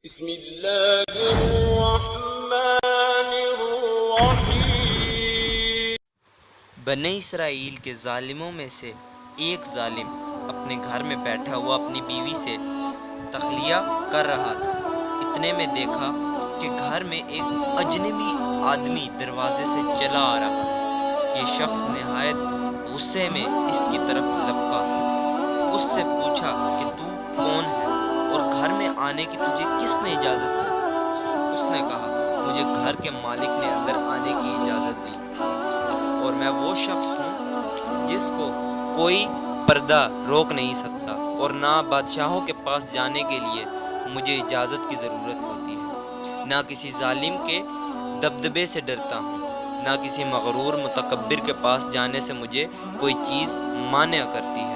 بسم اللہ الرحمن الرحیم۔ بنی اسرائیل کے ظالموں میں سے ایک ظالم اپنے گھر میں بیٹھا ہوا اپنی بیوی سے تخلیہ کر رہا تھا۔ اتنے میں دیکھا کہ گھر میں ایک اجنبی آدمی دروازے سے چلا آ رہا ہے۔ یہ شخص نہایت غصے میں اس کی طرف لپکا، اس سے پوچھا کہ تو کون ہے اور گھر میں آنے کی تجھے کس نے اجازت دی؟ اس نے کہا، مجھے گھر کے مالک نے اندر آنے کی اجازت دی اور میں وہ شخص ہوں جس کو کوئی پردہ روک نہیں سکتا، اور نہ بادشاہوں کے پاس جانے کے لیے مجھے اجازت کی ضرورت ہوتی ہے، نہ کسی ظالم کے دبدبے سے ڈرتا ہوں، نہ کسی مغرور متکبر کے پاس جانے سے مجھے کوئی چیز مانع کرتی ہے۔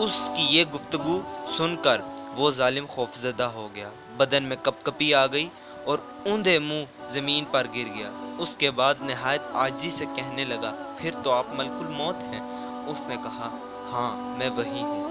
اس کی یہ گفتگو سن کر وہ ظالم خوفزدہ ہو گیا، بدن میں کپکپی آ گئی اور اوندھے منہ زمین پر گر گیا۔ اس کے بعد نہایت عاجزی سے کہنے لگا، پھر تو آپ ملک الموت ہیں؟ اس نے کہا، ہاں میں وہی ہوں۔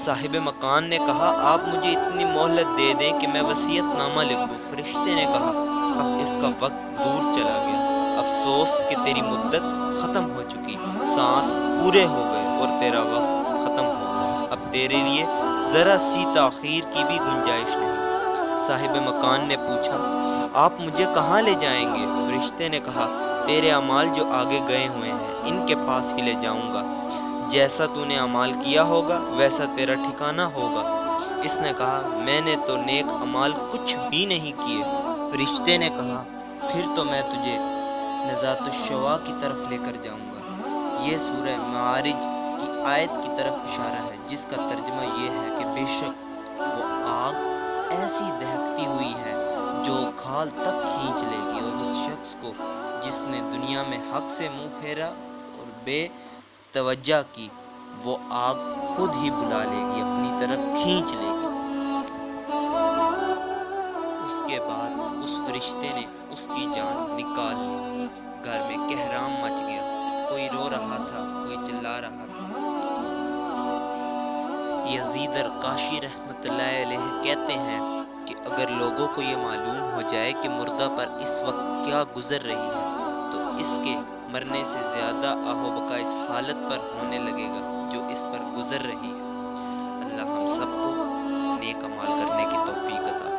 صاحب مکان نے کہا، آپ مجھے اتنی مہلت دے دیں کہ میں وصیت نامہ لکھ دوں۔ فرشتے نے کہا، اب اس کا وقت دور چلا گیا، افسوس کہ تیری مدت ختم ہو چکی، سانس پورے ہو گئے اور تیرا وقت ختم ہو گیا، اب تیرے لیے ذرا سی تاخیر کی بھی گنجائش نہیں۔ صاحب مکان نے پوچھا، آپ مجھے کہاں لے جائیں گے؟ فرشتے نے کہا، تیرے اعمال جو آگے گئے ہوئے ہیں ان کے پاس ہی لے جاؤں گا، جیسا تو نے اعمال کیا ہوگا ویسا تیرا ٹھکانہ ہوگا۔ اس نے کہا، میں نے تو نیک اعمال کچھ بھی نہیں کیے۔ فرشتے نے کہا، پھر تو میں تجھے نزات الشوا کی طرف لے کر جاؤں گا۔ یہ سورہ معارج کی آیت کی طرف اشارہ ہے، جس کا ترجمہ یہ ہے کہ بے شک وہ آگ ایسی دہکتی ہوئی ہے جو کھال تک کھینچ لے گی، اور اس شخص کو جس نے دنیا میں حق سے منہ پھیرا اور بے توجہ کی، وہ آگ خود ہی بلا لے گی، اپنی طرف کھینچ لے گی۔ اس کے بعد اس فرشتے نے اس کی جان نکال لی۔ گھر میں کہرام مچ گیا، کوئی رو رہا تھا، کوئی چلا رہا تھا۔ یزید الرقاشی رحمۃ اللہ علیہ کہتے ہیں کہ اگر لوگوں کو یہ معلوم ہو جائے کہ مردہ پر اس وقت کیا گزر رہی ہے تو اس کے مرنے سے زیادہ آہ و بکا اس حالت پر ہونے لگے گا جو اس پر گزر رہی ہے۔ اللہ ہم سب کو نیک اعمال کرنے کی توفیق عطا